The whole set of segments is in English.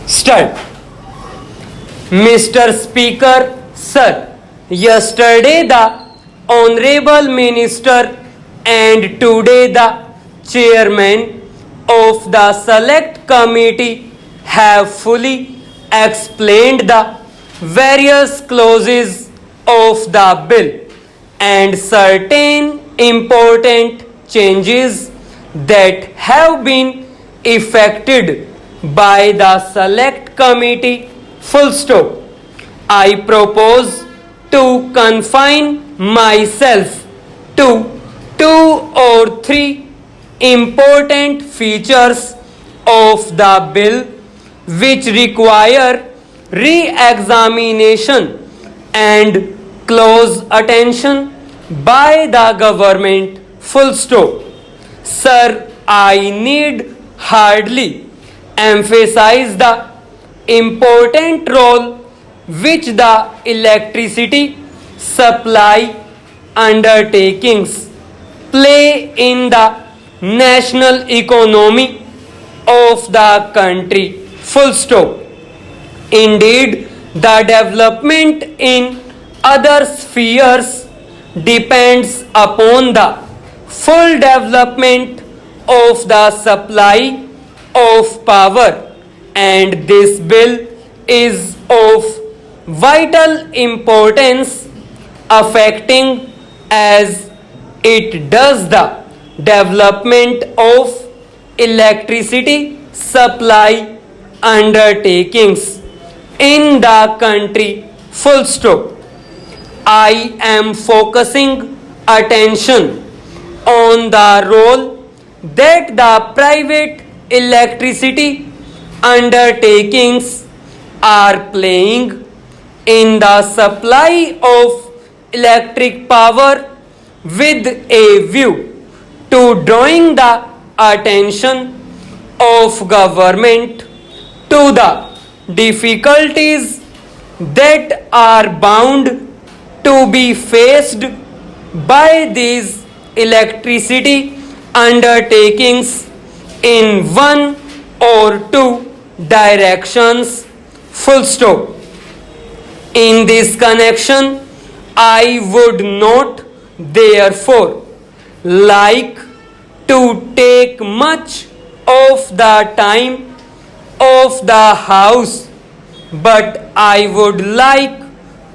Start. Mr. Speaker, Sir, yesterday the Honorable Minister and today the Chairman of the Select Committee have fully explained the various clauses of the bill and certain important changes that have been effected by the Select Committee. Full stop. I propose to confine myself to two or three important features of the bill which require re-examination and close attention by the government. Full stop. Sir, I need hardly emphasize the important role which the electricity supply undertakings play in the national economy of the country. Full stop. Indeed, the development in other spheres depends upon the full development of the supply of power, and this bill is of vital importance, affecting as it does the development of electricity supply undertakings in the country. Full stop. I am focusing attention on the role that the private electricity undertakings are playing in the supply of electric power, with a view to drawing the attention of government to the difficulties that are bound to be faced by these electricity undertakings in one or two directions. Full stop. In this connection, I would not therefore like to take much of the time of the House, but I would like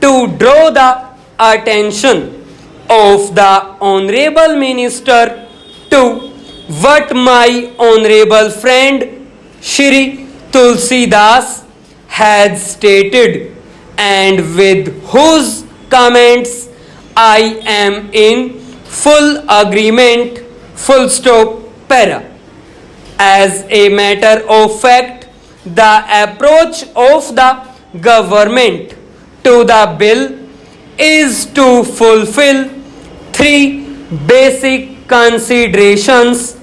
to draw the attention of the Honorable Minister to what my Honorable friend Shri Tulsidas has stated, and with whose comments I am in full agreement. Full stop. Para. As a matter of fact, the approach of the government to the bill is to fulfill three basic considerations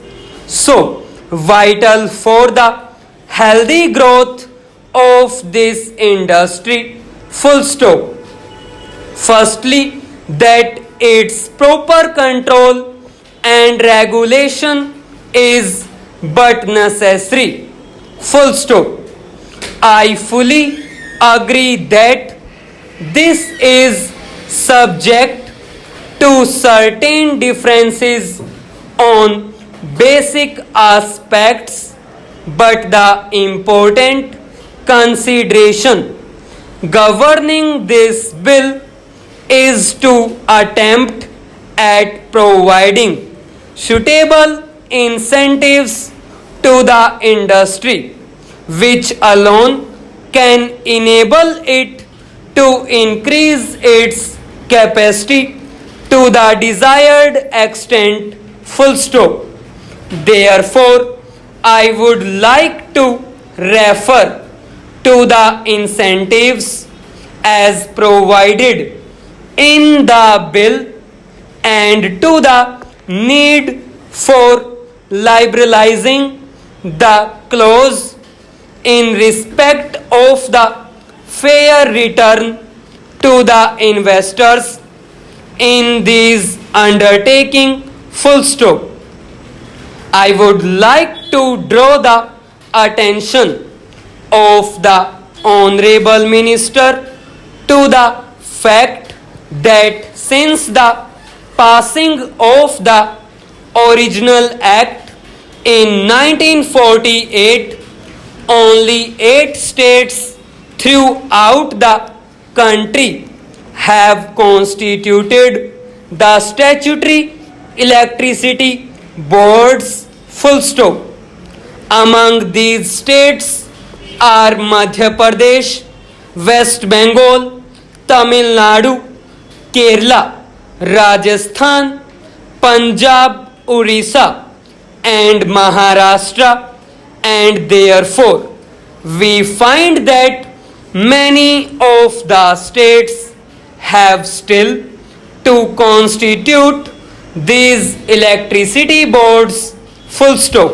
so vital for the healthy growth of this industry. Full stop. Firstly, that its proper control and regulation is but necessary. Full stop. I fully agree that this is subject to certain differences on basic aspects, but the important consideration governing this bill is to attempt at providing suitable incentives to the industry, which alone can enable it to increase its capacity to the desired extent. Full stop. Therefore, I would like to refer to the incentives as provided in the bill and to the need for liberalizing the clause in respect of the fair return to the investors in these undertaking. Full stop. I would like to draw the attention of the Honorable Minister to the fact that since the passing of the original Act in 1948, only 8 states throughout the country have constituted the statutory electricity boards, full stop. Among these states are Madhya Pradesh, West Bengal, Tamil Nadu, Kerala, Rajasthan, Punjab, Orissa, and Maharashtra, and therefore we find that many of the states have still to constitute these electricity boards, full stop.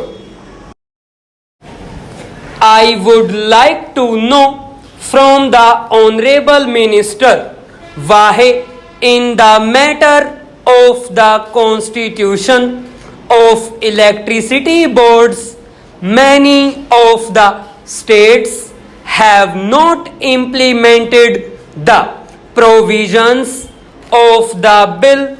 I would like to know from the Honorable Minister why in the matter of the constitution of electricity boards many of the states have not implemented the provisions of the bill,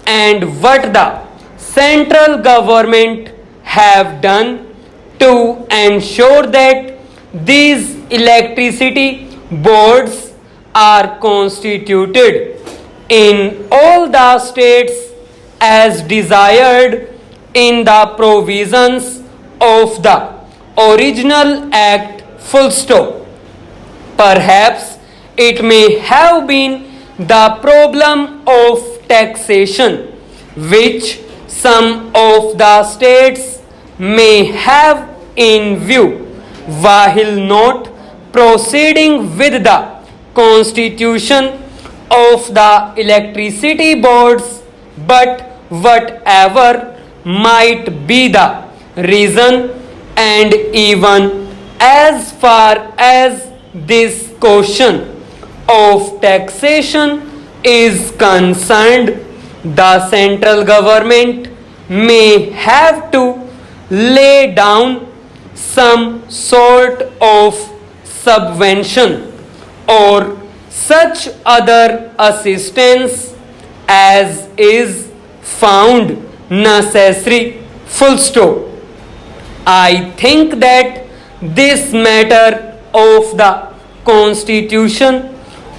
and what the central government have done to ensure that these electricity boards are constituted in all the states as desired in the provisions of the original Act, full stop. Perhaps it may have been the problem of taxation which some of the states may have in view while not proceeding with the constitution of the electricity boards, but whatever might be the reason, and even as far as this question of taxation is concerned, the central government may have to lay down some sort of subvention or such other assistance as is found necessary, full stop. I think that this matter of the constitution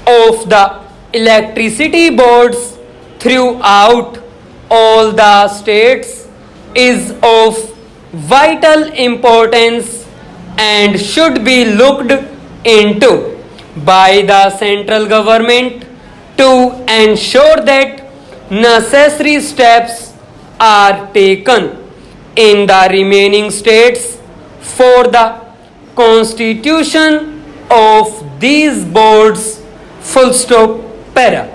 of the electricity boards throughout all the states is of vital importance and should be looked into by the central government to ensure that necessary steps are taken in the remaining states for the constitution of these boards, full stop, para.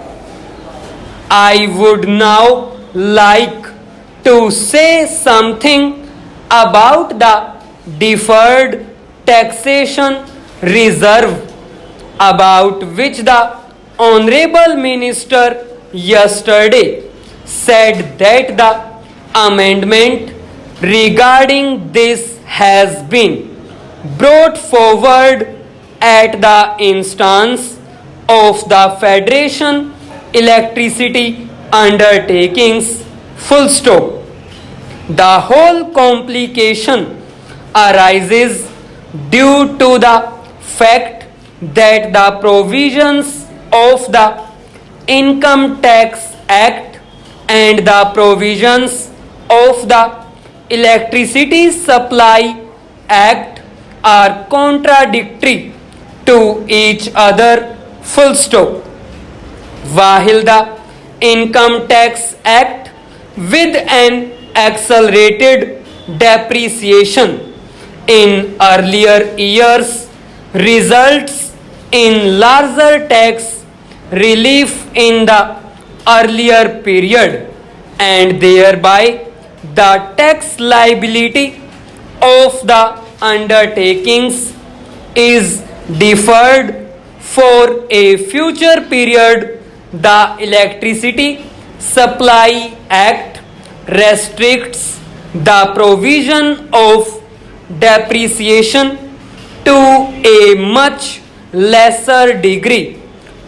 I would now like to say something about the deferred taxation reserve, about which the Honorable Minister yesterday said that the amendment regarding this has been brought forward at the instance of the Federation Electricity Undertakings, full stop. The whole complication arises due to the fact that the provisions of the Income Tax Act and the provisions of the Electricity Supply Act are contradictory to each other, full stop. While the Income Tax Act with an accelerated depreciation in earlier years results in larger tax relief in the earlier period, and thereby the tax liability of the undertakings is deferred for a future period. The Electricity Supply Act restricts the provision of depreciation to a much lesser degree,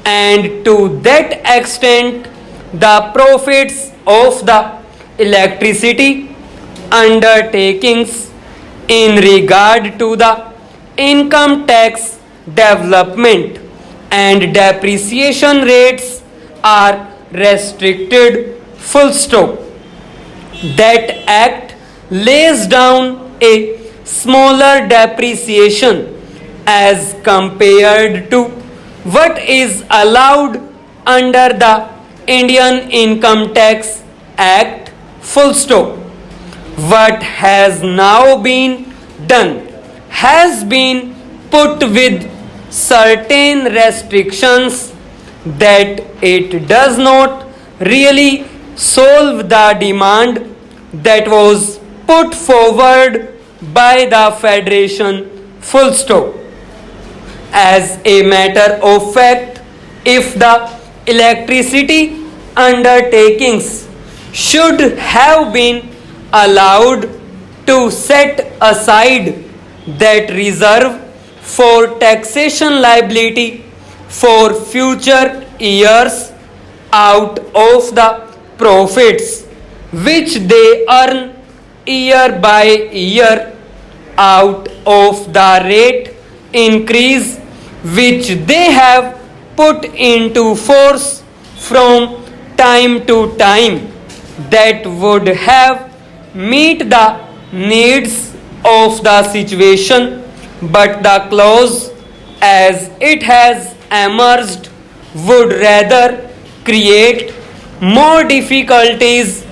and to that extent the profits of the electricity undertakings in regard to the income tax development and depreciation rates are restricted. Full stop. That act lays down a smaller depreciation as compared to what is allowed under the Indian Income Tax Act. Full stop. What has now been done has been put with certain restrictions that it does not really solve the demand that was put forward by the Federation. Full stop. As a matter of fact, if the electricity undertakings should have been allowed to set aside that reserve for taxation liability for future years out of the profits which they earn year by year, out of the rate increase which they have put into force from time to time, that would have meet the needs of the situation, but the clause as it has emerged would rather create more difficulties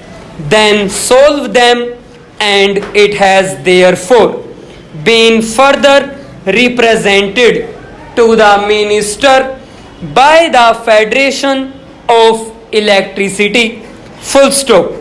than solve them, and it has therefore been further represented to the Minister by the Federation of Electricity. Full stop.